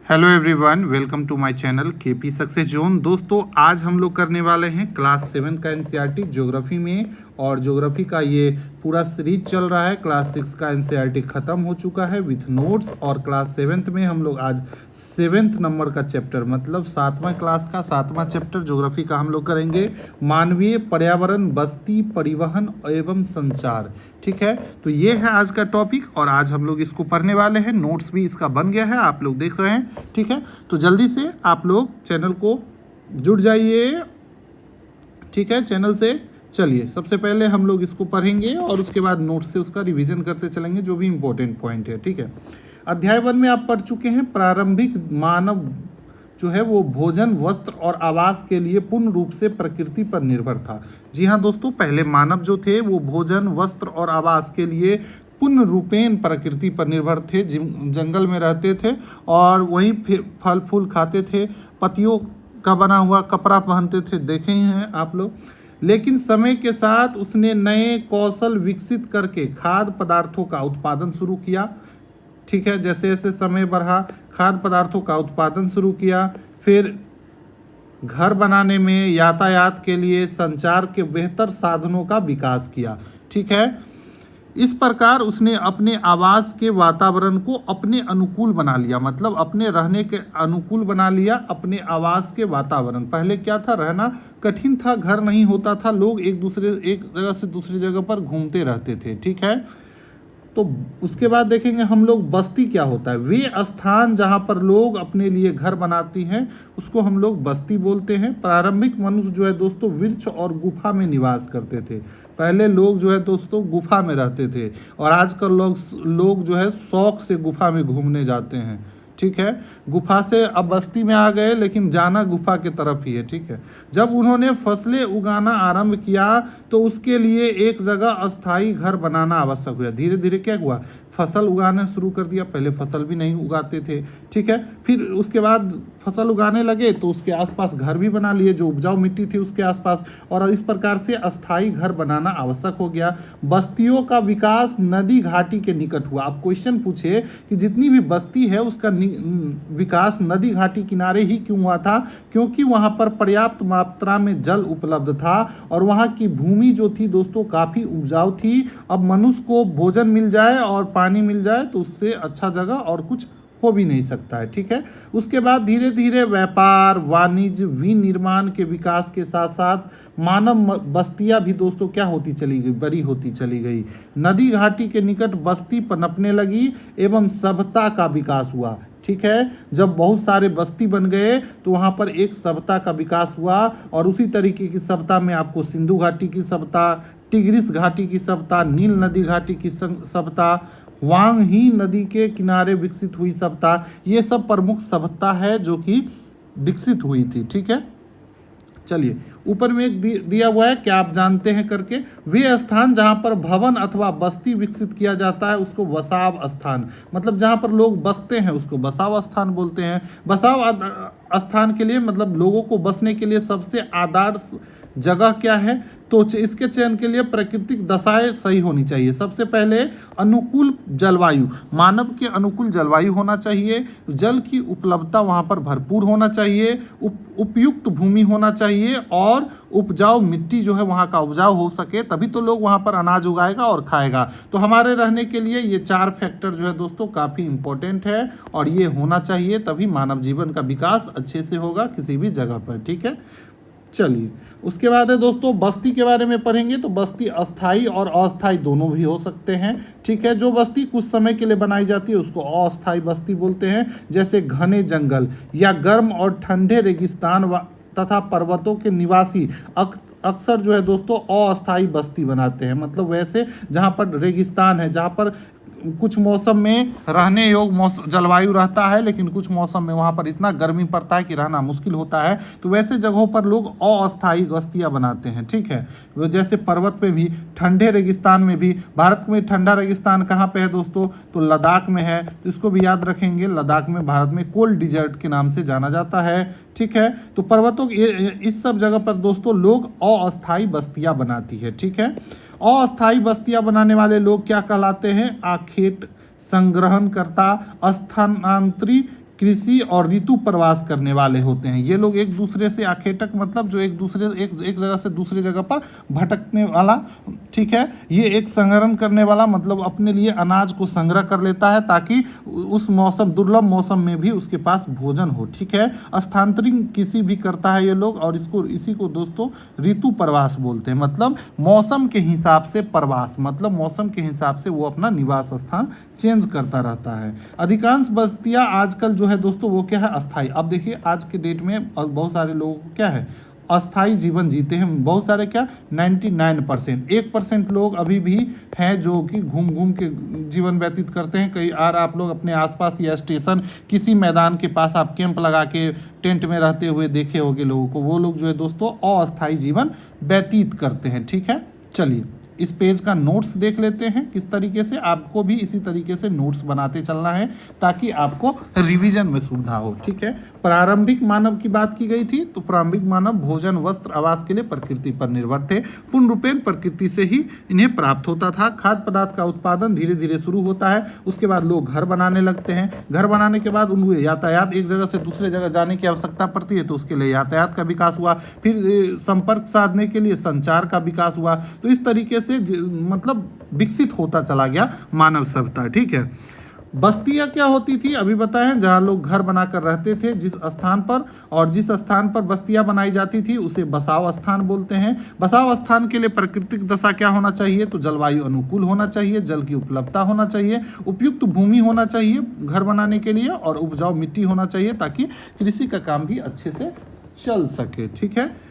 Hello everyone, welcome to my channel KP success zone. दोस्तों, आज हम लोग करने वाले हैं क्लास 7 का एनसीईआरटी ज्योग्राफी में। और ज्योग्राफी का ये पूरा सीरीज चल रहा है। क्लास 6 का एनसीईआरटी ख़त्म हो चुका है विथ नोट्स, और क्लास 7 में हम लोग आज 7th नंबर का चैप्टर, मतलब 7वां क्लास का 7वां चैप्टर ज्योग्राफी का हम लोग करेंगे। मानवीय पर्यावरण, बस्ती, परिवहन एवं संचार। ठीक है, तो ये है आज का टॉपिक और आज हम लोग इसको पढ़ने वाले हैं। नोट्स भी इसका बन गया है, आप लोग देख रहे हैं। ठीक है, तो जल्दी से आप लोग चैनल को जुड़ जाइए। ठीक है, चैनल से चलिए सबसे पहले हम लोग इसको पढ़ेंगे और उसके बाद नोट से उसका रिवीजन करते चलेंगे, जो भी इम्पोर्टेंट पॉइंट है। ठीक है, अध्याय 1 में आप पढ़ चुके हैं प्रारंभिक मानव जो है वो भोजन, वस्त्र और आवास के लिए पूर्ण रूप से प्रकृति पर निर्भर था। जी हाँ दोस्तों, पहले मानव जो थे वो भोजन, वस्त्र और आवास के लिए पूर्ण रूपेण प्रकृति पर निर्भर थे। जंगल में रहते थे और वहीं फिर फल फूल खाते थे, पत्तियों का बना हुआ कपड़ा पहनते थे, देखे ही हैं आप लोग। लेकिन समय के साथ उसने नए कौशल विकसित करके खाद्य पदार्थों का उत्पादन शुरू किया। ठीक है, जैसे जैसे समय बढ़ा खाद्य पदार्थों का उत्पादन शुरू किया, फिर घर बनाने में, यातायात के लिए, संचार के बेहतर साधनों का विकास किया। ठीक है, इस प्रकार उसने अपने आवास के वातावरण को अपने अनुकूल बना लिया, मतलब अपने रहने के अनुकूल बना लिया अपने आवास के वातावरण। पहले क्या था, रहना कठिन था, घर नहीं होता था, लोग एक जगह से दूसरी जगह पर घूमते रहते थे। ठीक है, तो उसके बाद देखेंगे हम लोग बस्ती क्या होता है। वे स्थान जहाँ पर लोग अपने लिए घर बनाती हैं उसको हम लोग बस्ती बोलते हैं। प्रारंभिक मनुष्य जो है दोस्तों वृक्ष और गुफा में निवास करते थे। पहले लोग जो है दोस्तों गुफा में रहते थे और आजकल लोग जो है शौक से गुफा में घूमने जाते हैं। ठीक है, गुफा से अब बस्ती में आ गए, लेकिन जाना गुफा की तरफ ही है। ठीक है, जब उन्होंने फसलें उगाना आरंभ किया तो उसके लिए एक जगह अस्थाई घर बनाना आवश्यक हुआ। धीरे धीरे क्या हुआ, फसल उगाना शुरू कर दिया। पहले फसल भी नहीं उगाते थे। ठीक है, फिर उसके बाद फसल उगाने लगे तो उसके आसपास घर भी बना लिए, जो उपजाऊ मिट्टी थी उसके आसपास, और इस प्रकार से अस्थाई घर बनाना आवश्यक हो गया। बस्तियों का विकास नदी घाटी के निकट हुआ। आप क्वेश्चन पूछे कि जितनी भी बस्ती है उसका विकास नदी घाटी किनारे ही क्यों हुआ था, क्योंकि वहाँ पर पर्याप्त मात्रा में जल उपलब्ध था और वहाँ की भूमि जो थी दोस्तों काफ़ी उपजाऊ थी। अब मनुष्य को भोजन मिल जाए और पानी मिल जाए तो उससे अच्छा जगह और कुछ हो भी नहीं सकता है। ठीक है, उसके बाद धीरे धीरे व्यापार, वाणिज्य, विनिर्माण के विकास के साथ साथ मानव बस्तियां भी दोस्तों क्या होती चली गई, बड़ी होती चली गई। नदी घाटी के निकट बस्ती पनपने लगी एवं सभ्यता का विकास हुआ। ठीक है, जब बहुत सारे बस्ती बन गए तो वहाँ पर एक सभ्यता का विकास हुआ, और उसी तरीके की सभ्यता में आपको सिंधु घाटी की सभ्यता, टिग्रिस घाटी की सभ्यता, नील नदी घाटी की सभ्यता, वांग ही नदी के किनारे विकसित हुई सभ्यता, ये सब प्रमुख सभ्यता है जो कि विकसित हुई थी। ठीक है, चलिए ऊपर में एक दिया हुआ है, क्या आप जानते हैं करके। वे स्थान जहाँ पर भवन अथवा बस्ती विकसित किया जाता है उसको बसाव स्थान, मतलब जहाँ पर लोग बसते हैं उसको बसाव स्थान बोलते हैं। बसाव स्थान के लिए मतलब लोगों को बसने के लिए सबसे आदर्श जगह क्या है, तो इसके चयन के लिए प्राकृतिक दशाएं सही होनी चाहिए। सबसे पहले अनुकूल जलवायु, मानव के अनुकूल जलवायु होना चाहिए, जल की उपलब्धता वहाँ पर भरपूर होना चाहिए, उपयुक्त भूमि होना चाहिए, और उपजाऊ मिट्टी जो है वहाँ का उपजाऊ हो सके, तभी तो लोग वहाँ पर अनाज उगाएगा और खाएगा। तो हमारे रहने के लिए ये 4 फैक्टर जो है दोस्तों काफ़ी इंपॉर्टेंट है और ये होना चाहिए, तभी मानव जीवन का विकास अच्छे से होगा किसी भी जगह पर। ठीक है, चलिए उसके बाद है दोस्तों बस्ती के बारे में पढ़ेंगे। तो बस्ती अस्थाई और अस्थाई दोनों भी हो सकते हैं। ठीक है, जो बस्ती कुछ समय के लिए बनाई जाती है उसको अस्थाई बस्ती बोलते हैं, जैसे घने जंगल या गर्म और ठंडे रेगिस्तान तथा पर्वतों के निवासी अक्सर जो है दोस्तों अस्थाई बस्ती बनाते हैं। मतलब वैसे जहाँ पर रेगिस्तान है, जहाँ पर कुछ मौसम में रहने योग्य जलवायु रहता है, लेकिन कुछ मौसम में वहाँ पर इतना गर्मी पड़ता है कि रहना मुश्किल होता है, तो वैसे जगहों पर लोग अस्थायी बस्तियाँ बनाते हैं। ठीक है, जैसे पर्वत में भी, ठंडे रेगिस्तान में भी। भारत में ठंडा रेगिस्तान कहाँ पे है दोस्तों, तो लद्दाख में है, तो इसको भी याद रखेंगे। लद्दाख में भारत में कोल्ड डिजर्ट के नाम से जाना जाता है। ठीक है, तो पर्वतों इस सब जगह पर दोस्तों लोग अस्थायी बस्तियाँ बनाती है। ठीक है, अस्थायी बस्तियां बनाने वाले लोग क्या कहलाते हैं, आखेट, संग्रहणकर्ता, स्थानांतरी कृषि और ऋतु प्रवास करने वाले होते हैं। ये लोग एक दूसरे से आखेटक मतलब जो एक जगह से दूसरी जगह पर भटकने वाला, ठीक है। ये एक संग्रहण करने वाला मतलब अपने लिए अनाज को संग्रह कर लेता है ताकि उस मौसम दुर्लभ मौसम में भी उसके पास भोजन हो, ठीक है। स्थानांतरित कृषि भी करता है ये लोग, और इसी को दोस्तों ऋतु प्रवास बोलते हैं। मतलब मौसम के हिसाब से प्रवास, मतलब मौसम के हिसाब से वो अपना निवास स्थान चेंज करता रहता है। अधिकांश बस्तियां आजकल जो है दोस्तों वो क्या है, अस्थाई। अब देखिए आज के डेट में बहुत सारे लोगों को क्या है, अस्थाई जीवन जीते हैं। बहुत सारे क्या 99%, 1% लोग अभी भी हैं जो कि घूम घूम के जीवन व्यतीत करते हैं। कई बार आप लोग अपने आसपास या स्टेशन किसी मैदान के पास आप कैंप लगा के टेंट में रहते हुए देखे होंगे लोगों को। वो लोग जो है दोस्तों अस्थाई जीवन व्यतीत करते हैं, ठीक है। चलिए इस पेज का नोट्स देख लेते हैं किस तरीके से। आपको भी इसी तरीके से नोट्स बनाते चलना है ताकि आपको रिवीजन में सुविधा हो, ठीक है। प्रारंभिक मानव की बात की गई थी, तो प्रारंभिक मानव भोजन, वस्त्र, आवास के लिए प्रकृति पर निर्भर थे। पूर्ण रूपेण प्रकृति से ही इन्हें प्राप्त होता था। खाद्य पदार्थ का उत्पादन धीरे धीरे शुरू होता है। उसके बाद लोग घर बनाने लगते हैं। घर बनाने के बाद उनको यातायात, एक जगह से दूसरे जगह जाने की आवश्यकता पड़ती है, तो उसके लिए यातायात का विकास हुआ। फिर संपर्क साधने के लिए संचार का विकास हुआ। तो इस तरीके से मतलब विकसित होता चला गया मानव सभ्यता, ठीक है। बस्तियां क्या होती थी अभी बताएं, जहां लोग घर बनाकर रहते थे जिस स्थान पर, और जिस स्थान पर बस्तियां बनाई जाती थी उसे बसाव स्थान बोलते हैं। बसाव स्थान के लिए प्राकृतिक दशा क्या होना चाहिए, तो जलवायु अनुकूल होना चाहिए, जल की उपलब्धता होना चाहिए, उपयुक्त भूमि होना चाहिए घर बनाने के लिए, और उपजाऊ मिट्टी होना चाहिए ताकि कृषि का काम भी अच्छे से चल सके, ठीक है।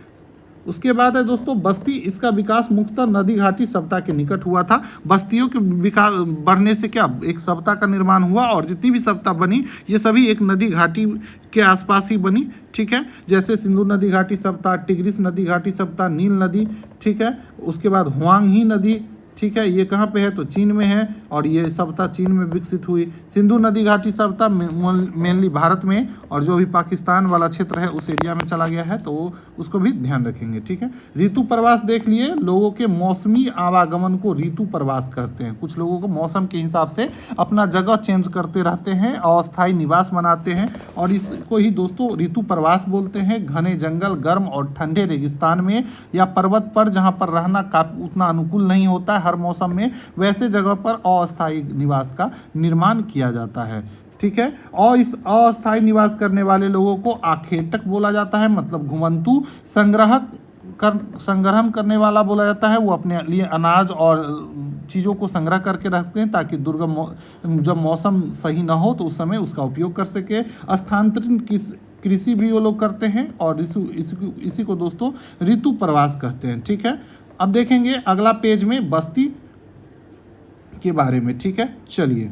उसके बाद है दोस्तों बस्ती। इसका विकास मुख्यतः नदी घाटी सभ्यता के निकट हुआ था। बस्तियों के विकास बढ़ने से क्या एक सभ्यता का निर्माण हुआ, और जितनी भी सभ्यता बनी ये सभी एक नदी घाटी के आसपास ही बनी, ठीक है। जैसे सिंधु नदी घाटी सभ्यता, टिग्रिस नदी घाटी सभ्यता, नील नदी, ठीक है। उसके बाद हुआंग नदी, ठीक है, ये कहाँ पे है तो चीन में है, और ये सभ्यता चीन में विकसित हुई। सिंधु नदी घाटी सभ्यता मेनली भारत में, और जो अभी पाकिस्तान वाला क्षेत्र है उस एरिया में चला गया है, तो उसको भी ध्यान रखेंगे, ठीक है। ऋतु प्रवास देख लिए, लोगों के मौसमी आवागमन को ऋतु प्रवास करते हैं। कुछ लोगों को मौसम के हिसाब से अपना जगह चेंज करते रहते हैं, अस्थायी निवास बनाते हैं, और इसको ही दोस्तों ऋतु प्रवास बोलते हैं। घने जंगल, गर्म और ठंडे रेगिस्तान में या पर्वत पर जहाँ पर रहना उतना अनुकूल नहीं होता है हर मौसम में, वैसे जगह पर अस्थायी निवास का निर्माण किया जाता है, ठीक है। और इस अस्थायी निवास करने वाले लोगों को आखेटक बोला जाता है, मतलब घुमंतु संग्रहण करने वाला बोला जाता है। वो अपने लिए अनाज और चीज़ों को संग्रह करके रखते हैं ताकि दुर्गम जब मौसम सही ना हो तो उस समय उसका उपयोग कर सके। स्थानांतरित कृषि भी वो लोग करते हैं, और इसी को दोस्तों ऋतु प्रवास कहते हैं, ठीक है। अब देखेंगे अगला पेज में बस्ती के बारे में, ठीक है। चलिए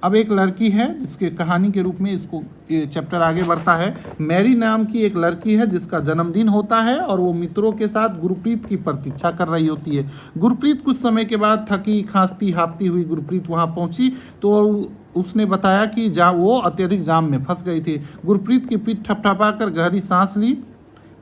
अब एक लड़की है जिसके कहानी के रूप में इसको ये चैप्टर आगे बढ़ता है। मैरी नाम की एक लड़की है जिसका जन्मदिन होता है, और वो मित्रों के साथ गुरप्रीत की प्रतीक्षा कर रही होती है। गुरप्रीत कुछ समय के बाद थकी खांसती हांफती हुई गुरप्रीत वहाँ पहुँची तो उसने बताया कि वो अत्यधिक जाम में फंस गई थी। गुरप्रीत की पीठ ठपठपाकर गहरी सांस ली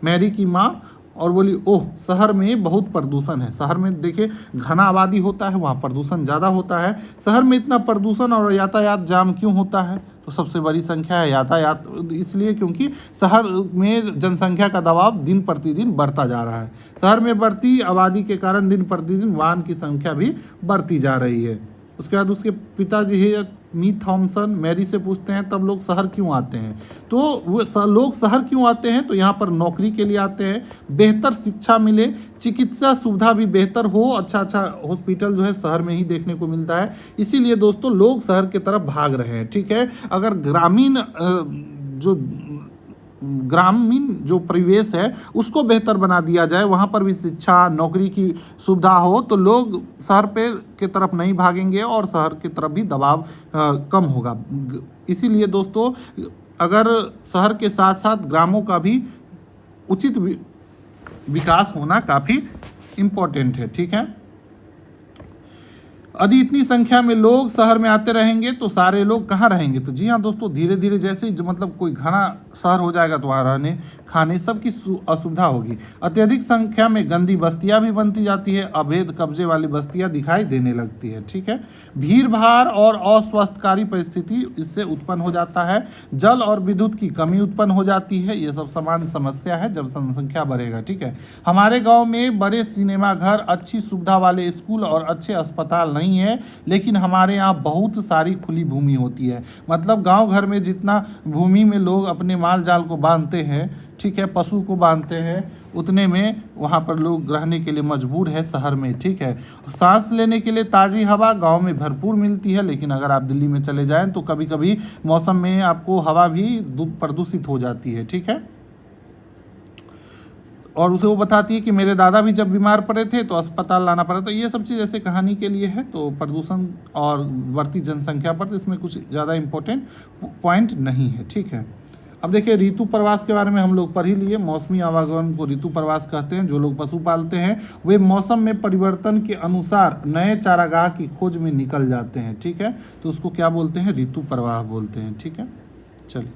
मैरी की माँ, और बोली, ओह शहर में बहुत प्रदूषण है। शहर में देखिए घना आबादी होता है, वहाँ प्रदूषण ज़्यादा होता है। शहर में इतना प्रदूषण और यातायात जाम क्यों होता है, तो सबसे बड़ी संख्या है यातायात, इसलिए क्योंकि शहर में जनसंख्या का दबाव दिन प्रतिदिन बढ़ता जा रहा है। शहर में बढ़ती आबादी के कारण दिन प्रतिदिन वाहन की संख्या भी बढ़ती जा रही है। उसके बाद उसके पिताजी मी थॉमसन मैरी से पूछते हैं तब लोग शहर क्यों आते हैं, तो वो लोग शहर क्यों आते हैं, तो यहाँ पर नौकरी के लिए आते हैं, बेहतर शिक्षा मिले, चिकित्सा सुविधा भी बेहतर हो, अच्छा हॉस्पिटल जो है शहर में ही देखने को मिलता है, इसीलिए दोस्तों लोग शहर की तरफ भाग रहे हैं, ठीक है। अगर ग्रामीण जो परिवेश है उसको बेहतर बना दिया जाए, वहाँ पर भी शिक्षा नौकरी की सुविधा हो, तो लोग शहर के तरफ नहीं भागेंगे और शहर की तरफ भी दबाव कम होगा। इसीलिए दोस्तों अगर शहर के साथ साथ ग्रामों का भी उचित विकास होना काफ़ी इम्पोर्टेंट है, ठीक है। यदि इतनी संख्या में लोग शहर में आते रहेंगे तो सारे लोग कहाँ रहेंगे? तो जी हाँ दोस्तों, धीरे धीरे जैसे ही मतलब कोई घना शहर हो जाएगा तो वहाँ रहने खाने सबकी असुविधा होगी। अत्यधिक संख्या में गंदी बस्तियाँ भी बनती जाती है, अवैध कब्जे वाली बस्तियाँ दिखाई देने लगती है। ठीक है, भीड़ भाड़ और अस्वस्थकारी परिस्थिति इससे उत्पन्न हो जाता है। जल और विद्युत की कमी उत्पन्न हो जाती है। ये सब सामान्य समस्या है जब जनसंख्या बढ़ेगा। ठीक है, हमारे गाँव में बड़े सिनेमा घर, अच्छी सुविधा वाले स्कूल और अच्छे अस्पताल नहीं है, लेकिन हमारे यहाँ बहुत सारी खुली भूमि होती है। मतलब गांव घर में जितना भूमि में लोग अपने माल जाल को बांधते हैं, ठीक है, पशु को बांधते हैं, उतने में वहाँ पर लोग रहने के लिए मजबूर है शहर में। ठीक है, सांस लेने के लिए ताज़ी हवा गांव में भरपूर मिलती है, लेकिन अगर आप दिल्ली में चले जाएं तो कभी कभी मौसम में आपको हवा भी प्रदूषित हो जाती है। ठीक है, और उसे वो बताती है कि मेरे दादा भी जब बीमार पड़े थे तो अस्पताल लाना पड़ा। तो ये सब चीज़ ऐसे कहानी के लिए है। तो प्रदूषण और बढ़ती जनसंख्या पर तो इसमें कुछ ज़्यादा इम्पोर्टेंट पॉइंट नहीं है। ठीक है, अब देखिए ऋतु प्रवास के बारे में हम लोग पढ़ ही लिए। मौसमी आवागमन को ऋतु प्रवास कहते हैं। जो लोग पशु पालते हैं वे मौसम में परिवर्तन के अनुसार नए चारागाह की खोज में निकल जाते हैं। ठीक है, तो उसको क्या बोलते हैं? ऋतु प्रवाह बोलते हैं। ठीक है, चलिए,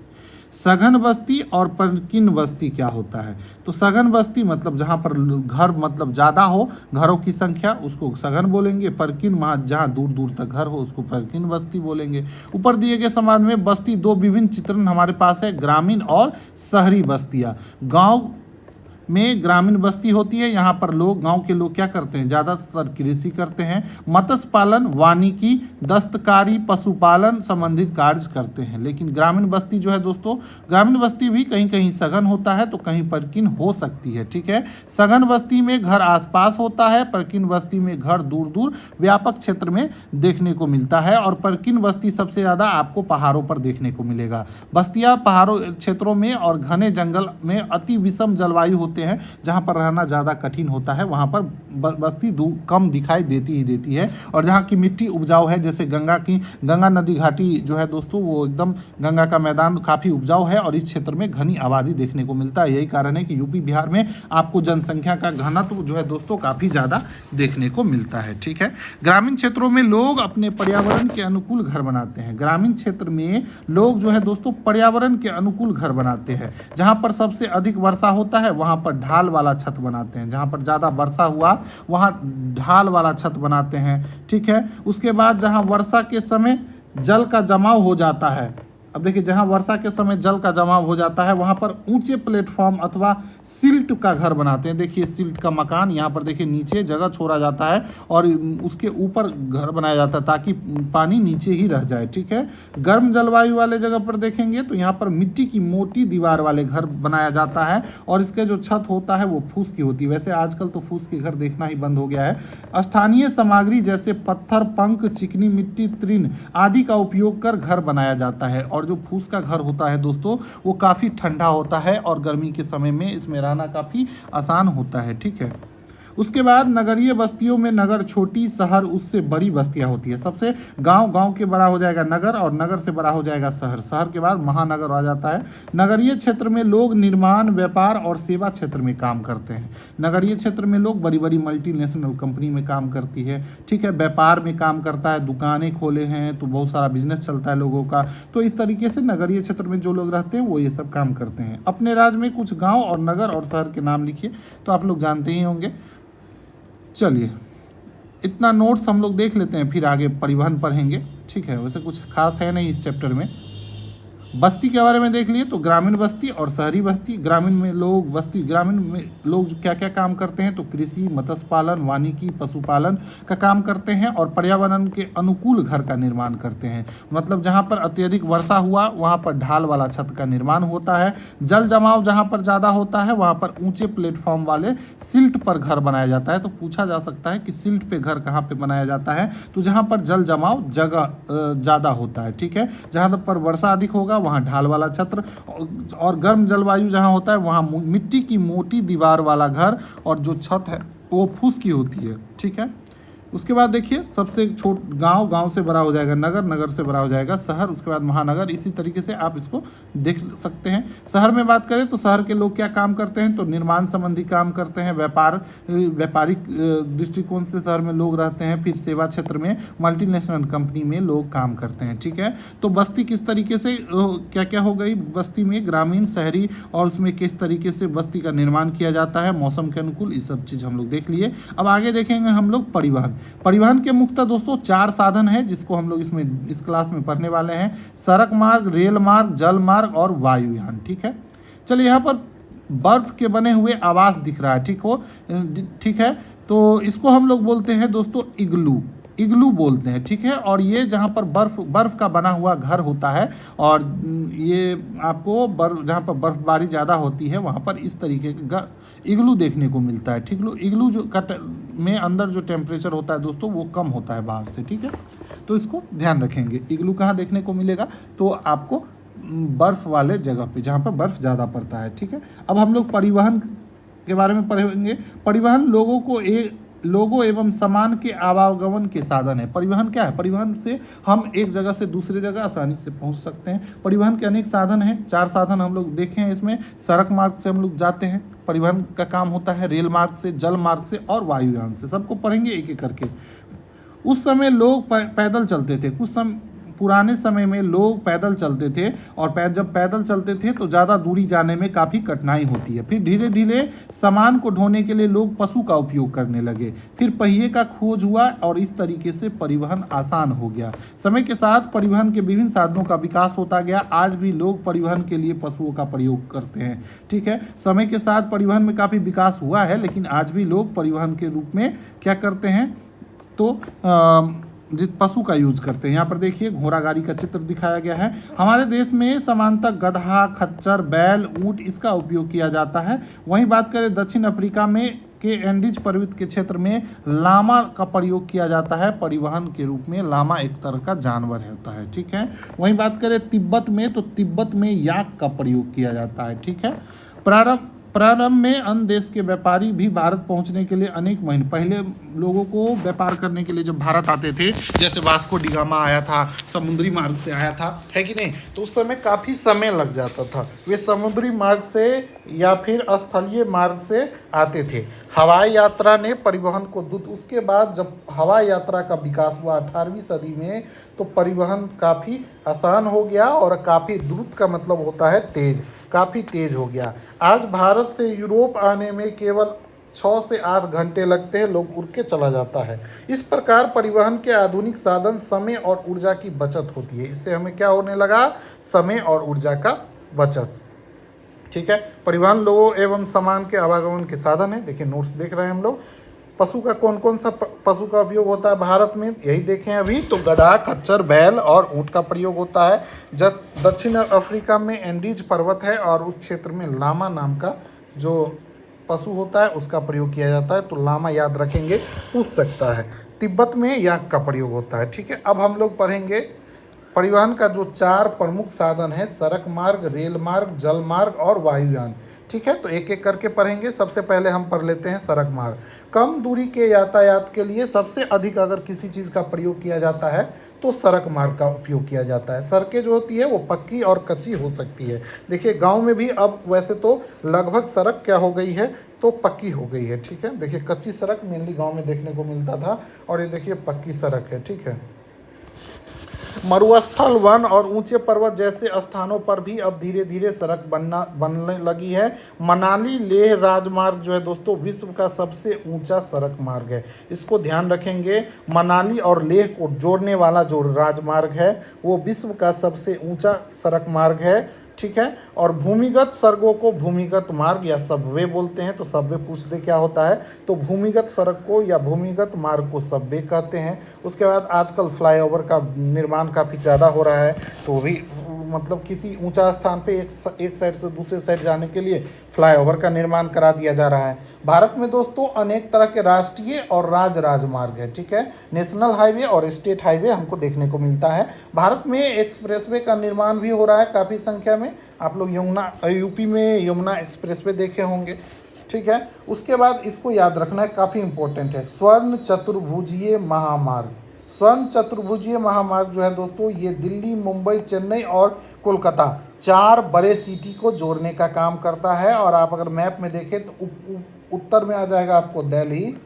सघन बस्ती और परकीन बस्ती क्या होता है? तो सघन बस्ती मतलब जहाँ पर घर मतलब ज़्यादा हो, घरों की संख्या, उसको सघन बोलेंगे। परकीन जहाँ दूर दूर तक घर हो उसको परकीन बस्ती बोलेंगे। ऊपर दिए गए समाज में बस्ती दो विभिन्न चित्रण हमारे पास है, ग्रामीण और शहरी बस्तियाँ। गाँव में ग्रामीण बस्ती होती है, यहाँ पर लोग, गांव के लोग क्या करते हैं? ज़्यादातर कृषि करते हैं, मत्स्य पालन, वानिकी, दस्तकारी, पशुपालन संबंधित कार्य करते हैं। लेकिन ग्रामीण बस्ती जो है दोस्तों, ग्रामीण बस्ती भी कहीं कहीं सघन होता है तो कहीं परकीन हो सकती है। ठीक है, सघन बस्ती में घर आसपास होता है, परकीन बस्ती में घर दूर दूर व्यापक क्षेत्र में देखने को मिलता है, और परकीन बस्ती सबसे ज़्यादा आपको पहाड़ों पर देखने को मिलेगा। बस्तियाँ पहाड़ों क्षेत्रों में और घने जंगल में अति विषम जलवायु होते हैं, जहाँ पर रहना ज़्यादा कठिन होता है, वहाँ पर बस्ती कम दिखाई देती ही देती है। और जहाँ की मिट्टी उपजाऊ है, जैसे गंगा नदी घाटी जो है दोस्तों, वो एकदम गंगा का मैदान काफ़ी उपजाऊ है और इस क्षेत्र में घनी आबादी देखने को मिलता है। यही कारण है कि यूपी बिहार में आपको जनसंख्या का घनत्व जो है दोस्तों काफ़ी ज़्यादा देखने को मिलता है। ठीक है, ग्रामीण क्षेत्रों में लोग अपने पर्यावरण के अनुकूल घर बनाते हैं। ग्रामीण क्षेत्र में लोग जो है दोस्तों पर्यावरण के अनुकूल घर बनाते हैं। जहाँ पर सबसे अधिक वर्षा होता है वहाँ पर ढाल वाला छत बनाते हैं। जहाँ पर ज़्यादा वर्षा हुआ वहाँ ढाल वाला छत बनाते हैं। ठीक है, उसके बाद जहाँ वर्षा के समय जल का जमाव हो जाता है, अब देखिए जहाँ वर्षा के समय जल का जमाव हो जाता है वहाँ पर ऊंचे प्लेटफॉर्म अथवा सिल्ट का घर बनाते हैं। देखिए सिल्ट का मकान, यहाँ पर देखिए नीचे जगह छोड़ा जाता है और उसके ऊपर घर बनाया जाता है ताकि पानी नीचे ही रह जाए। ठीक है, गर्म जलवायु वाले जगह पर देखेंगे तो यहाँ पर मिट्टी की मोटी दीवार वाले घर बनाया जाता है और इसका जो छत होता है वो फूस की होती है। वैसे आजकल तो फूस के घर देखना ही बंद हो गया है। स्थानीय सामग्री जैसे पत्थर, पंख, चिकनी मिट्टी, तृण आदि का उपयोग कर घर बनाया जाता है। और जो फूस का घर होता है दोस्तों वो काफ़ी ठंडा होता है और गर्मी के समय में इसमें रहना काफ़ी आसान होता है। ठीक है, उसके बाद नगरीय बस्तियों में नगर छोटी, शहर उससे बड़ी बस्तियां होती है। सबसे गांव के बड़ा हो जाएगा नगर और नगर से बड़ा हो जाएगा शहर, शहर के बाद महानगर आ जाता है। नगरीय क्षेत्र में लोग निर्माण, व्यापार और सेवा क्षेत्र में काम करते हैं। नगरीय क्षेत्र में लोग बड़ी बड़ी मल्टीनेशनल कंपनी में काम करती है। ठीक है, व्यापार में काम करता है, दुकानें खोले हैं तो बहुत सारा बिजनेस चलता है लोगों का। तो इस तरीके से नगरीय क्षेत्र में जो लोग रहते हैं वो ये सब काम करते हैं। अपने राज्य में कुछ गाँव और नगर और शहर के नाम लिखिए, तो आप लोग जानते ही होंगे। चलिए, इतना नोट्स हम लोग देख लेते हैं, फिर आगे परिवहन पढ़ेंगे। ठीक है, वैसे कुछ खास है नहीं इस चैप्टर में। बस्ती के बारे में देख लिए तो ग्रामीण बस्ती और शहरी बस्ती। ग्रामीण में लोग क्या क्या काम करते हैं? तो कृषि, मत्स्य पालन, वानिकी, पशुपालन का काम करते हैं और पर्यावरण के अनुकूल घर का निर्माण करते हैं। मतलब जहाँ पर अत्यधिक वर्षा हुआ वहाँ पर ढाल वाला छत का निर्माण होता है। जल जमाव जहाँ पर ज़्यादा होता है वहाँ पर ऊंचे प्लेटफॉर्म वाले सिल्ट पर घर बनाया जाता है। तो पूछा जा सकता है कि सिल्ट पे घर कहाँ पे बनाया जाता है? तो जहाँ पर जल जमाव जगह ज़्यादा होता है। ठीक है, जहाँ पर वर्षा अधिक होगा वहाँ ढाल वाला छत्र, और गर्म जलवायु जहाँ होता है वहाँ मिट्टी की मोटी दीवार वाला घर और जो छत है वो फूस की होती है। ठीक है, उसके बाद देखिए सबसे छोट गांव, गांव से बड़ा हो जाएगा नगर, नगर से बड़ा हो जाएगा शहर, उसके बाद महानगर। इसी तरीके से आप इसको देख सकते हैं। शहर में बात करें तो शहर के लोग क्या काम करते हैं, तो निर्माण संबंधी काम करते हैं, व्यापारिक दृष्टिकोण से शहर में लोग रहते हैं। फिर सेवा क्षेत्र में मल्टीनेशनल कंपनी में लोग काम करते हैं, ठीक है। तो बस्ती किस तरीके से क्या क्या हो गई, बस्ती में ग्रामीण, शहरी, और उसमें किस तरीके से बस्ती का निर्माण किया जाता है मौसम के अनुकूल, ये सब चीज़ हम लोग देख लिए। अब आगे देखेंगे हम लोग परिवहन। परिवहन के मुख्यतः दोस्तों 4 साधन है जिसको हम लोग इस क्लास में पढ़ने वाले हैं। सड़क मार्ग, रेल मार्ग, जल मार्ग और वायुयान, ठीक है। चलिए यहाँ पर बर्फ के बने हुए आवास दिख रहा है, ठीक है। तो इसको हम लोग बोलते हैं दोस्तों इग्लू बोलते हैं, ठीक है। और ये जहाँ पर बर्फ का बना हुआ घर होता है, और ये आपको जहाँ पर बर्फबारी ज़्यादा होती है वहाँ पर इस तरीके का इग्लू देखने को मिलता है, ठीक। इग्लू जो में अंदर जो टेम्परेचर होता है दोस्तों वो कम होता है बाहर से, ठीक है। तो इसको ध्यान रखेंगे। इग्लू कहाँ देखने को मिलेगा, तो आपको बर्फ़ वाले जगह पे जहाँ पर बर्फ़ ज़्यादा पड़ता है, ठीक है। अब हम लोग परिवहन के बारे में पढ़ेंगे। परिवहन लोगों एवं सामान के आवागमन के साधन है। परिवहन क्या है, परिवहन से हम एक जगह से दूसरे जगह आसानी से पहुंच सकते हैं। परिवहन के अनेक साधन हैं, 4 साधन हम लोग देखे हैं इसमें। सड़क मार्ग से हम लोग जाते हैं, परिवहन का काम होता है, रेल मार्ग से, जल मार्ग से और वायुयान से। सबको पढ़ेंगे एक एक करके। उस समय लोग पैदल चलते थे, पुराने समय में लोग पैदल चलते थे, और जब पैदल चलते थे तो ज़्यादा दूरी जाने में काफ़ी कठिनाई होती है। फिर धीरे धीरे सामान को ढोने के लिए लोग पशु का उपयोग करने लगे। फिर पहिए का खोज हुआ और इस तरीके से परिवहन आसान हो गया। समय के साथ परिवहन के विभिन्न साधनों का विकास होता गया। आज भी लोग परिवहन के लिए पशुओं का प्रयोग करते हैं, ठीक है। समय के साथ परिवहन में काफ़ी विकास हुआ है, लेकिन आज भी लोग परिवहन के रूप में क्या करते हैं, तो जिस पशु का यूज करते हैं। यहाँ पर देखिए घोड़ा गाड़ी का चित्र दिखाया गया है। हमारे देश में सामान्यतः गधा, खच्चर, बैल, ऊंट इसका उपयोग किया जाता है। वहीं बात करें दक्षिण अफ्रीका में के एंडीज पर्वत के क्षेत्र में लामा का प्रयोग किया जाता है परिवहन के रूप में। लामा एक तरह का जानवर होता है, ठीक है। वहीं बात करें तिब्बत में, तो तिब्बत में याक का प्रयोग किया जाता है, ठीक है। प्रारंभ में अन्य देश के व्यापारी भी भारत पहुंचने के लिए अनेक महीने पहले लोगों को व्यापार करने के लिए जब भारत आते थे, जैसे वास्को डी गामा आया था, समुद्री मार्ग से आया था, है कि नहीं, तो उस समय काफ़ी समय लग जाता था। वे समुद्री मार्ग से या फिर स्थलीय मार्ग से आते थे। हवाई यात्रा ने परिवहन को उसके बाद जब हवाई यात्रा का विकास हुआ 18वीं सदी में, तो परिवहन काफ़ी आसान हो गया और काफ़ी द्रुत का मतलब होता है तेज, काफ़ी तेज हो गया। आज भारत से यूरोप आने में केवल 6 से 8 घंटे लगते हैं, लोग उड़ के चला जाता है। इस प्रकार परिवहन के आधुनिक साधन समय और ऊर्जा की बचत होती है। इससे हमें क्या होने लगा, समय और ऊर्जा का बचत, ठीक है। परिवहन लोगों एवं सामान के आवागमन के साधन है। देखिए नोट्स देख रहे हैं हम लोग। पशु का कौन सा पशु का उपयोग होता है भारत में, यही देखें अभी, तो गधा, खच्चर, बैल और ऊँट का प्रयोग होता है। जब दक्षिण अफ्रीका में एंडीज पर्वत है और उस क्षेत्र में लामा नाम का जो पशु होता है उसका प्रयोग किया जाता है, तो लामा याद रखेंगे, पूछ सकता है। तिब्बत में याक का प्रयोग होता है, ठीक है। अब हम लोग पढ़ेंगे परिवहन का जो 4 प्रमुख साधन है, सड़क मार्ग, रेल मार्ग, जल मार्ग और वायुयान, ठीक है। तो एक एक करके पढ़ेंगे। सबसे पहले हम पढ़ लेते हैं सड़क मार्ग। कम दूरी के यातायात के लिए सबसे अधिक अगर किसी चीज़ का प्रयोग किया जाता है तो सड़क मार्ग का उपयोग किया जाता है। सड़कें जो होती है वो पक्की और कच्ची हो सकती है। देखिए गांव में भी अब वैसे तो लगभग सड़क क्या हो गई है, तो पक्की हो गई है, ठीक है। देखिए कच्ची सड़क मेनली गांव में देखने को मिलता था, और ये देखिए पक्की सड़क है, ठीक है। मरुस्थल, वन और ऊंचे पर्वत जैसे स्थानों पर भी अब धीरे धीरे सड़क बनने लगी है। मनाली लेह राजमार्ग जो है दोस्तों विश्व का सबसे ऊंचा सड़क मार्ग है, इसको ध्यान रखेंगे। मनाली और लेह को जोड़ने वाला जो राजमार्ग है वो विश्व का सबसे ऊंचा सड़क मार्ग है, ठीक है। और भूमिगत सड़कों को भूमिगत मार्ग या सबवे बोलते हैं। तो सबवे पूछ दे क्या होता है, तो भूमिगत सड़क को या भूमिगत मार्ग को सबवे कहते हैं। उसके बाद आजकल फ्लाईओवर का निर्माण काफ़ी ज़्यादा हो रहा है, तो भी मतलब किसी ऊंचा स्थान पे एक साइड से दूसरे साइड जाने के लिए फ्लाईओवर का निर्माण करा दिया जा रहा है। भारत में दोस्तों अनेक तरह के राष्ट्रीय और राजमार्ग है, ठीक है। नेशनल हाईवे और स्टेट हाईवे हमको देखने को मिलता है। भारत में एक्सप्रेसवे का निर्माण भी हो रहा है काफ़ी संख्या में। आप लोग यूपी में यमुना एक्सप्रेसवे देखे होंगे, ठीक है। उसके बाद इसको याद रखना है, काफ़ी इंपॉर्टेंट है, स्वर्ण चतुर्भुजीय महामार्ग। स्वर्ण चतुर्भुजीय महामार्ग जो है दोस्तों, ये दिल्ली, मुंबई, चेन्नई और कोलकाता 4 बड़े सिटी को जोड़ने का काम करता है। और आप अगर मैप में देखें तो उत्तर में आ जाएगा आपको दिल्ली,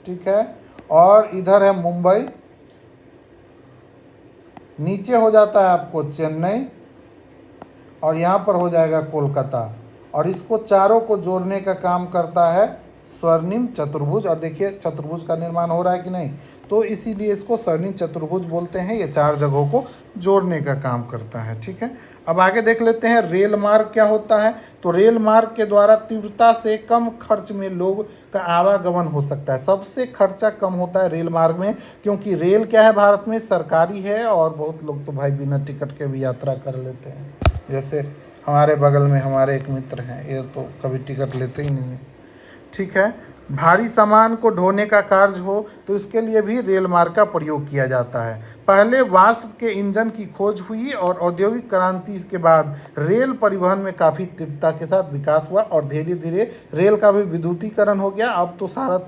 ठीक है, और इधर है मुंबई, नीचे हो जाता है आपको चेन्नई, और यहाँ पर हो जाएगा कोलकाता। और इसको चारों को जोड़ने का काम करता है स्वर्णिम चतुर्भुज। और देखिए चतुर्भुज का निर्माण हो रहा है कि नहीं, तो इसीलिए इसको स्वर्णिम चतुर्भुज बोलते हैं। ये 4 जगहों को जोड़ने का काम करता है, ठीक है। अब आगे देख लेते हैं रेल मार्ग क्या होता है। तो रेल मार्ग के द्वारा तीव्रता से कम खर्च में लोग का आवागमन हो सकता है। सबसे खर्चा कम होता है रेल मार्ग में, क्योंकि रेल क्या है, भारत में सरकारी है। और बहुत लोग तो भाई बिना टिकट के भी यात्रा कर लेते हैं। जैसे हमारे बगल में हमारे एक मित्र हैं, ये तो कभी टिकट लेते ही नहीं है, ठीक है। भारी सामान को ढोने का कार्य हो तो इसके लिए भी रेल मार्ग का प्रयोग किया जाता है। पहले वाष्प के इंजन की खोज हुई और औद्योगिक क्रांति के बाद रेल परिवहन में काफ़ी तीव्रता के साथ विकास हुआ और धीरे धीरे रेल का भी विद्युतीकरण हो गया। अब तो सारा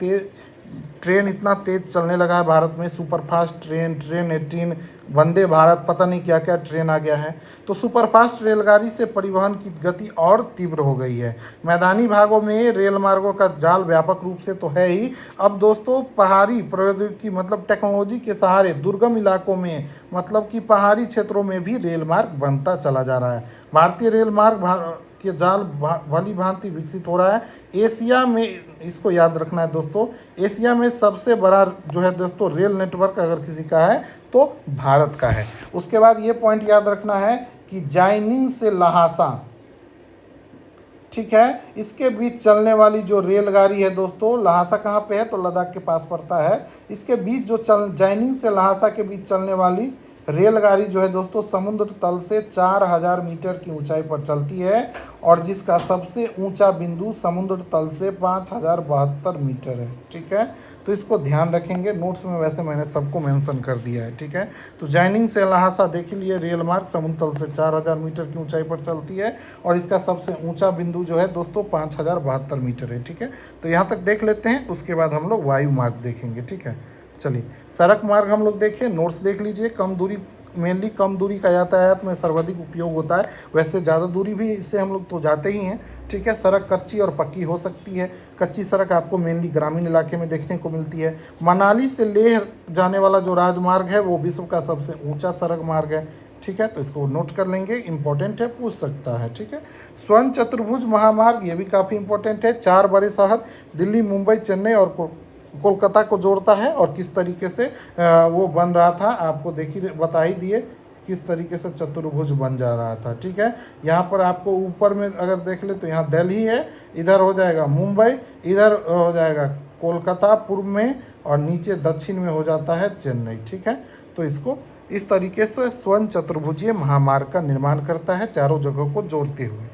ट्रेन इतना तेज चलने लगा है भारत में, superfast train, train 18, Vande Bharat, पता नहीं क्या क्या ट्रेन आ गया है। तो सुपरफास्ट रेलगाड़ी से परिवहन की गति और तीव्र हो गई है। मैदानी भागों में रेल मार्गों का जाल व्यापक रूप से तो है ही, अब दोस्तों पहाड़ी प्रौद्योगिकी मतलब टेक्नोलॉजी के सहारे दुर्गम इलाकों में मतलब कि पहाड़ी क्षेत्रों में भी रेल मार्ग बनता चला जा रहा है। भारतीय रेल मार्ग के जाल भली भांति विकसित हो रहा है। एशिया में, इसको याद रखना है दोस्तों, एशिया में सबसे बड़ा जो है दोस्तों रेल नेटवर्क अगर किसी का है तो भारत का है। उसके बाद ये पॉइंट याद रखना है कि जाइनिंग से लहासा, ठीक है, इसके बीच चलने वाली जो रेलगाड़ी है दोस्तों, लहासा कहाँ पे है तो लद्दाख के पास पड़ता है। इसके बीच जो जाइनिंग से लहासा के बीच चलने वाली रेलगाड़ी जो है दोस्तों समुद्र तल से 4000 मीटर की ऊंचाई पर चलती है और जिसका सबसे ऊंचा बिंदु समुद्र तल से 5072 मीटर है, ठीक है। तो इसको ध्यान रखेंगे, नोट्स में वैसे मैंने सबको मेंशन कर दिया है, ठीक है। तो जाइनिंग से लहासा देख लिए, रेल मार्ग समुद्र तल से 4000 मीटर की ऊंचाई पर चलती है और इसका सबसे ऊंचा बिंदु जो है दोस्तों 5072 मीटर है, ठीक है। तो यहाँ तक देख लेते हैं, उसके बाद हम लोग वायु मार्ग देखेंगे, ठीक है। चलिए सड़क मार्ग हम लोग देखें, नोट्स देख लीजिए। कम दूरी, मेनली कम दूरी का यातायात में सर्वाधिक उपयोग होता है, वैसे ज़्यादा दूरी भी इससे हम लोग तो जाते ही हैं, ठीक है। सड़क कच्ची और पक्की हो सकती है। कच्ची सड़क आपको मेनली ग्रामीण इलाके में देखने को मिलती है। मनाली से लेह जाने वाला जो राजमार्ग है वो विश्व का सबसे ऊंचा सड़क मार्ग है, ठीक है। तो इसको नोट कर लेंगे, इंपॉर्टेंट है, पूछ सकता है, ठीक है। स्वर्ण चतुर्भुज महामार्ग ये भी काफ़ी इंपॉर्टेंट है। 4 बड़े शहर दिल्ली, मुंबई, चेन्नई और कोलकाता को जोड़ता है और किस तरीके से वो बन रहा था आपको देखिए, बता ही दिए किस तरीके से चतुर्भुज बन जा रहा था, ठीक है। यहाँ पर आपको ऊपर में अगर देख ले तो यहाँ दिल्ली है, इधर हो जाएगा मुंबई, इधर हो जाएगा कोलकाता पूर्व में और नीचे दक्षिण में हो जाता है चेन्नई, ठीक है। तो इसको इस तरीके से स्वर्ण चतुर्भुजीय महामार्ग का निर्माण करता है, चारों जगहों को जोड़ते हुए।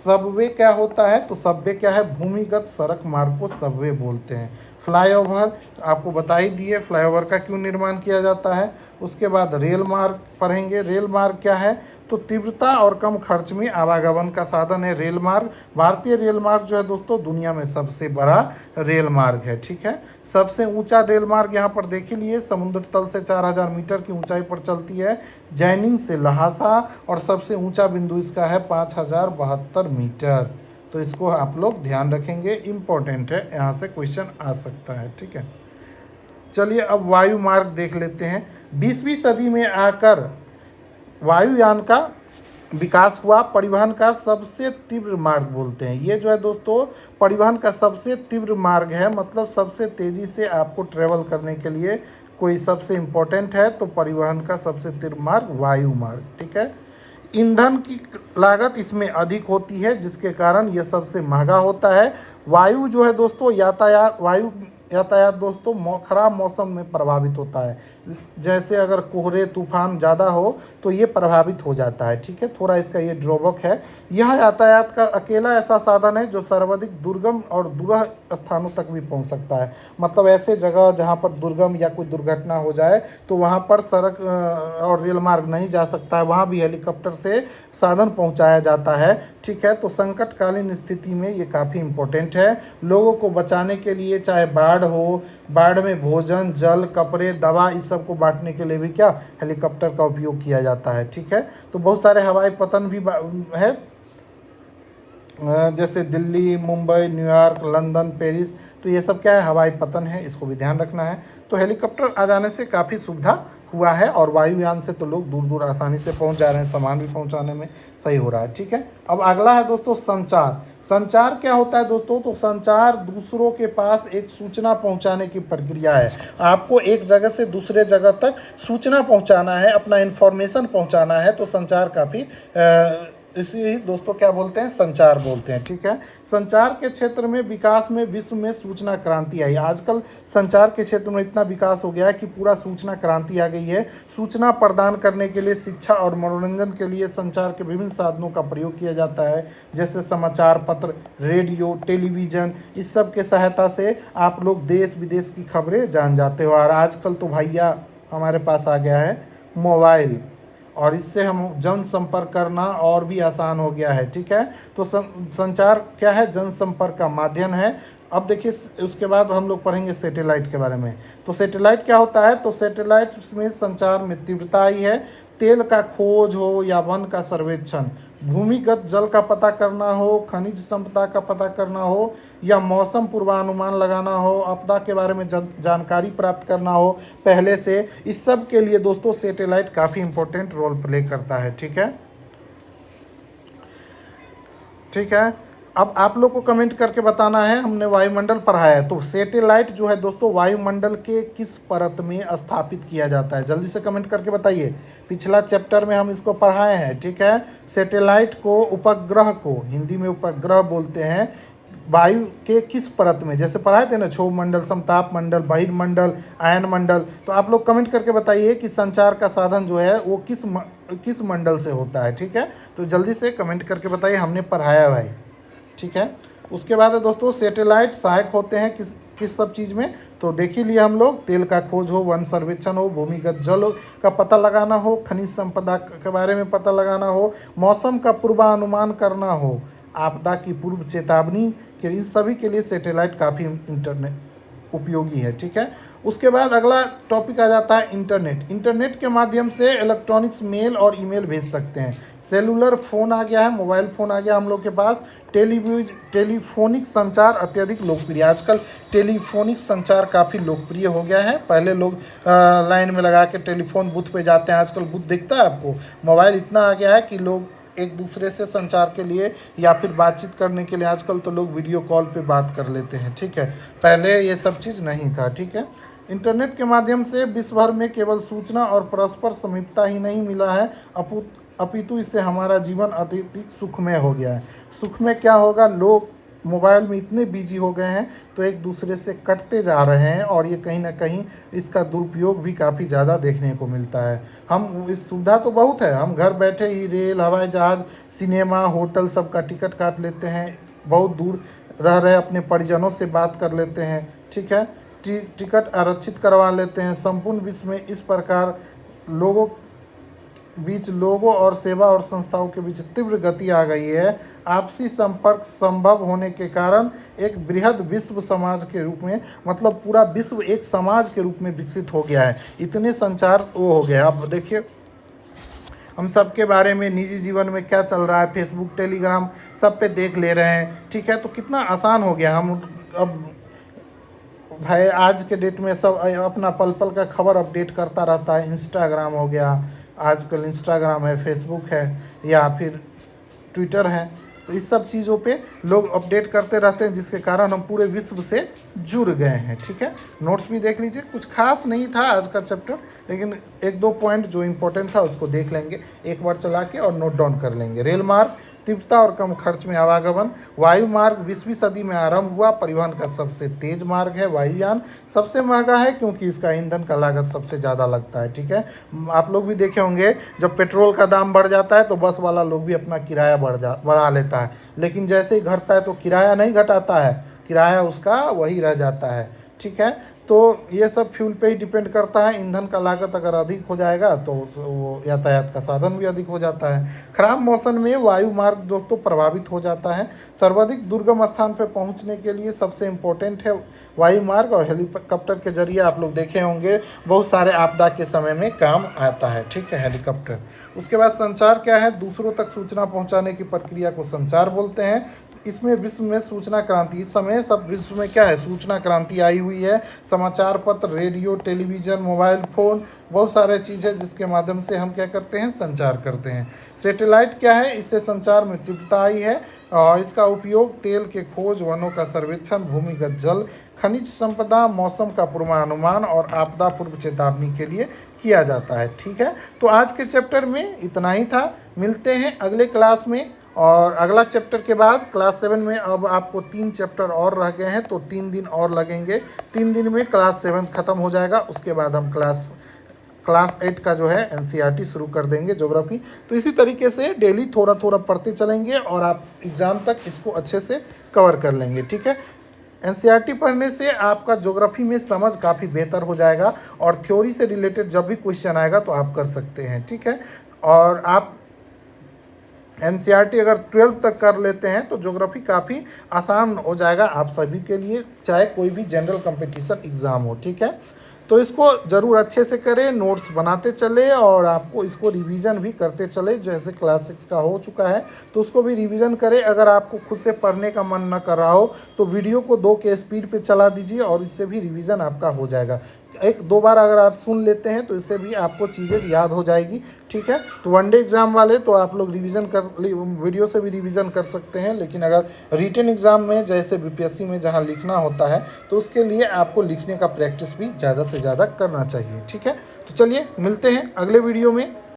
सबवे क्या होता है तो सबवे क्या है, भूमिगत सड़क मार्ग को सबवे बोलते हैं। फ्लाईओवर आपको बता ही दिए, फ्लाईओवर का क्यों निर्माण किया जाता है। उसके बाद रेल मार्ग पढ़ेंगे। रेल मार्ग क्या है तो तीव्रता और कम खर्च में आवागमन का साधन है रेल मार्ग। भारतीय रेल मार्ग जो है दोस्तों दुनिया में सबसे बड़ा रेल मार्ग है, ठीक है। सबसे ऊंचा रेल मार्ग यहाँ पर देख लिए, समुद्र तल से 4000 मीटर की ऊंचाई पर चलती है, जैनिंग से लहासा, और सबसे ऊंचा बिंदु इसका है 5072 मीटर। तो इसको आप लोग ध्यान रखेंगे, इम्पोर्टेंट है, यहाँ से क्वेश्चन आ सकता है, ठीक है। चलिए अब वायु मार्ग देख लेते हैं। 20वीं सदी में आकर वायुयान का विकास हुआ, परिवहन का सबसे तीव्र मार्ग बोलते हैं। ये जो है दोस्तों परिवहन का सबसे तीव्र मार्ग है, मतलब सबसे तेज़ी से आपको ट्रेवल करने के लिए कोई सबसे इम्पोर्टेंट है तो परिवहन का सबसे तीव्र मार्ग वायु मार्ग, ठीक है। ईंधन की लागत इसमें अधिक होती है जिसके कारण यह सबसे महंगा होता है। वायु जो है दोस्तों यातायात, वायु यातायात दोस्तों खराब मौसम में प्रभावित होता है। जैसे अगर कोहरे तूफान ज़्यादा हो तो ये प्रभावित हो जाता है, ठीक है। थोड़ा इसका ये ड्रॉबैक है। यह यातायात का अकेला ऐसा साधन है जो सर्वाधिक दुर्गम और दूरह स्थानों तक भी पहुंच सकता है। मतलब ऐसे जगह जहां पर दुर्गम या कोई दुर्घटना हो जाए तो वहां पर सड़क और रेल मार्ग नहीं जा सकता है, वहां भी हेलीकॉप्टर से साधन पहुंचाया जाता है, ठीक है। तो संकटकालीन स्थिति में ये काफ़ी इम्पोर्टेंट है। लोगों को बचाने के लिए, चाहे बाढ़ हो, बाढ़ में भोजन, जल, कपड़े, दवा, इस सब को बांटने के लिए भी क्या हेलीकॉप्टर का उपयोग किया जाता है, ठीक है। तो बहुत सारे हवाई पतन भी है, जैसे Delhi, Mumbai, New York, London, Paris, तो ये सब क्या है, हवाई पतन है, इसको भी ध्यान रखना है। तो हेलीकॉप्टर आ जाने से काफ़ी सुविधा हुआ है और वायुयान से तो लोग दूर दूर आसानी से पहुंच जा रहे हैं, सामान भी पहुंचाने में सही हो रहा है, ठीक है। अब अगला है दोस्तों संचार। संचार क्या होता है दोस्तों? तो संचार दूसरों के पास एक सूचना पहुंचाने की प्रक्रिया है। आपको एक जगह से दूसरे जगह तक सूचना पहुंचाना है, अपना इंफॉर्मेशन पहुंचाना है, तो संचार काफ़ी इसी दोस्तों क्या बोलते हैं, संचार बोलते हैं, ठीक है। संचार के क्षेत्र में विकास में विश्व में सूचना क्रांति आई। आजकल संचार के क्षेत्र में इतना विकास हो गया है कि पूरा सूचना क्रांति आ गई है। सूचना प्रदान करने के लिए, शिक्षा और मनोरंजन के लिए संचार के विभिन्न साधनों का प्रयोग किया जाता है, जैसे समाचार पत्र, रेडियो, टेलीविज़न, इस सब के सहायता से आप लोग देश विदेश की खबरें जान जाते हो। और आजकल तो भैया हमारे पास आ गया है मोबाइल, और इससे हम जनसंपर्क करना और भी आसान हो गया है, ठीक है। तो संचार क्या है, जनसंपर्क का माध्यम है। अब देखिए उसके बाद हम लोग पढ़ेंगे सैटेलाइट के बारे में। तो सैटेलाइट क्या होता है? तो सैटेलाइट में संचार में तीव्रता आई है। तेल का खोज हो या वन का सर्वेक्षण, भूमिगत जल का पता करना हो, खनिज संपदा का पता करना हो, या मौसम पूर्वानुमान लगाना हो, आपदा के बारे में जानकारी प्राप्त करना हो पहले से, इस सब के लिए दोस्तों सैटेलाइट काफ़ी इंपॉर्टेंट रोल प्ले करता है, ठीक है। ठीक है, अब आप लोग को कमेंट करके बताना है, हमने वायुमंडल पढ़ाया है, तो सैटेलाइट जो है दोस्तों वायुमंडल के किस परत में स्थापित किया जाता है? जल्दी से कमेंट करके बताइए। पिछला चैप्टर में हम इसको पढ़ाए हैं, ठीक है। सैटेलाइट को, उपग्रह को हिंदी में उपग्रह बोलते हैं, वायु के किस परत में, जैसे पढ़ाए थे ना, क्षोभ मंडल, समताप मंडल, बहिर्मंडल, आयन मंडल। तो आप लोग कमेंट करके बताइए कि संचार का साधन जो है वो किस मंडल से होता है, ठीक है। तो जल्दी से कमेंट करके बताइए, हमने पढ़ाया भाई, ठीक है। उसके बाद है दोस्तों सैटेलाइट सहायक होते हैं किस सब चीज़ में? तो देख ही लिया हम लोग, तेल का खोज हो, वन सर्वेक्षण हो, भूमिगत जल का पता लगाना हो, खनिज संपदा के बारे में पता लगाना हो, मौसम का पूर्वानुमान करना हो, आपदा की पूर्व चेतावनी के लिए, सभी के लिए सैटेलाइट काफ़ी इंटरनेट उपयोगी है, ठीक है। उसके बाद अगला टॉपिक आ जाता है इंटरनेट। इंटरनेट के माध्यम से इलेक्ट्रॉनिक्स मेल और ईमेल भेज सकते हैं। सेलुलर फ़ोन आ गया है, मोबाइल फ़ोन आ गया हम लोग के पास। टेलीफोनिक संचार अत्यधिक लोकप्रिय, आजकल टेलीफोनिक संचार काफ़ी लोकप्रिय हो गया है। पहले लोग लाइन में लगा के टेलीफोन बूथ पे जाते हैं, आजकल बूथ दिखता है आपको। मोबाइल इतना आ गया है कि लोग एक दूसरे से संचार के लिए या फिर बातचीत करने के लिए आजकल तो लोग वीडियो कॉल पे बात कर लेते हैं, ठीक है। पहले ये सब चीज़ नहीं था, ठीक है। इंटरनेट के माध्यम से विश्व भर में केवल सूचना और परस्पर समीपता ही नहीं मिला है, अपितु इससे हमारा जीवन अत्यधिक सुखमय हो गया है। सुखमय क्या होगा? लोग मोबाइल में इतने बिजी हो गए हैं तो एक दूसरे से कटते जा रहे हैं, और ये कहीं ना कहीं इसका दुरुपयोग भी काफ़ी ज़्यादा देखने को मिलता है। हम इस सुविधा तो बहुत है, हम घर बैठे ही रेल, हवाई जहाज़, सिनेमा, होटल सब का टिकट काट लेते हैं, बहुत दूर रह रहे अपने परिजनों से बात कर लेते हैं, ठीक है। टिकट आरक्षित करवा लेते हैं। संपूर्ण विश्व में इस प्रकार लोगों और सेवा और संस्थाओं के बीच तीव्र गति आ गई है। आपसी संपर्क संभव होने के कारण एक बृहद विश्व समाज के रूप में, मतलब पूरा विश्व एक समाज के रूप में विकसित हो गया है। इतने संचार वो हो गया। अब देखिए हम सब के बारे में, निजी जीवन में क्या चल रहा है, फेसबुक, टेलीग्राम सब पे देख ले रहे हैं, ठीक है। तो कितना आसान हो गया। हम अब भाई आज के डेट में सब अपना पल पल का खबर अपडेट करता रहता है। इंस्टाग्राम हो गया, आजकल इंस्टाग्राम है, फेसबुक है, या फिर ट्विटर है, तो इस सब चीज़ों पे लोग अपडेट करते रहते हैं, जिसके कारण हम पूरे विश्व से जुड़ गए हैं। ठीक है, नोट्स भी देख लीजिए, कुछ खास नहीं था आज का चैप्टर, लेकिन एक दो पॉइंट जो इंपॉर्टेंट था उसको देख लेंगे एक बार चला के और नोट डाउन कर लेंगे। रेल मार्ग, तीव्रता और कम खर्च में आवागमन। वायु मार्ग 20वीं सदी में आरंभ हुआ, परिवहन का सबसे तेज मार्ग है। वायुयान सबसे महंगा है क्योंकि इसका ईंधन का लागत सबसे ज़्यादा लगता है। ठीक है, आप लोग भी देखे होंगे जब पेट्रोल का दाम बढ़ जाता है तो बस वाला लोग भी अपना किराया बढ़ा लेता है, लेकिन जैसे ही घटता है तो किराया नहीं घटाता है, किराया उसका वही रह जाता है। ठीक है, तो ये सब फ्यूल पे ही डिपेंड करता है। ईंधन का लागत अगर अधिक हो जाएगा तो वो यातायात का साधन भी अधिक हो जाता है। खराब मौसम में वायु मार्ग दोस्तों प्रभावित हो जाता है। सर्वाधिक दुर्गम स्थान पर पहुंचने के लिए सबसे इम्पोर्टेंट है वायु मार्ग, और हेलीकॉप्टर के जरिए आप लोग देखे होंगे बहुत सारे आपदा के समय में काम आता है। ठीक है, हेलीकॉप्टर। उसके बाद संचार क्या है? दूसरों तक सूचना पहुंचाने की प्रक्रिया को संचार बोलते हैं। इसमें विश्व में सूचना क्रांति, इस समय सब विश्व में क्या है, सूचना क्रांति आई हुई है। समाचार पत्र, रेडियो, टेलीविज़न, मोबाइल फ़ोन, बहुत सारे चीज़ है जिसके माध्यम से हम क्या करते हैं, संचार करते हैं। सैटेलाइट क्या है? इससे संचार में तीव्रता आई है और इसका उपयोग तेल के खोज, वनों का सर्वेक्षण, भूमिगत जल, खनिज संपदा, मौसम का पूर्वानुमान और आपदा पूर्व चेतावनी के लिए किया जाता है। ठीक है, तो आज के चैप्टर में इतना ही था। मिलते हैं अगले क्लास में, और अगला चैप्टर के बाद क्लास 7 में अब आपको 3 चैप्टर और रह गए हैं, तो 3 दिन और लगेंगे। 3 दिन में क्लास 7 ख़त्म हो जाएगा। उसके बाद हम क्लास 8 का जो है एनसीईआरटी शुरू कर देंगे, ज्योग्राफी। तो इसी तरीके से डेली थोड़ा थोड़ा पढ़ते चलेंगे और आप एग्ज़ाम तक इसको अच्छे से कवर कर लेंगे। ठीक है, एनसीईआरटी पढ़ने से आपका ज्योग्राफी में समझ काफ़ी बेहतर हो जाएगा और थ्योरी से रिलेटेड जब भी क्वेश्चन आएगा तो आप कर सकते हैं। ठीक है, और आप एनसीईआरटी अगर 12 तक कर लेते हैं तो ज्योग्राफी काफ़ी आसान हो जाएगा आप सभी के लिए, चाहे कोई भी जनरल कंपटीशन एग्ज़ाम हो। ठीक है, तो इसको ज़रूर अच्छे से करें, नोट्स बनाते चले और आपको इसको रिवीजन भी करते चले। जैसे क्लास 6 का हो चुका है तो उसको भी रिवीजन करें। अगर आपको खुद से पढ़ने का मन न कर रहा हो तो वीडियो को 2 के स्पीड पे चला दीजिए और इससे भी रिवीजन आपका हो जाएगा। 1-2 बार अगर आप सुन लेते हैं तो इससे भी आपको चीज़ें याद हो जाएगी। ठीक है, तो वनडे एग्ज़ाम वाले तो आप लोग वीडियो से भी रिवीजन कर सकते हैं, लेकिन अगर रिटन एग्ज़ाम में जैसे बीपीएससी में जहां लिखना होता है तो उसके लिए आपको लिखने का प्रैक्टिस भी ज़्यादा से ज़्यादा करना चाहिए। ठीक है, तो चलिए मिलते हैं अगले वीडियो में।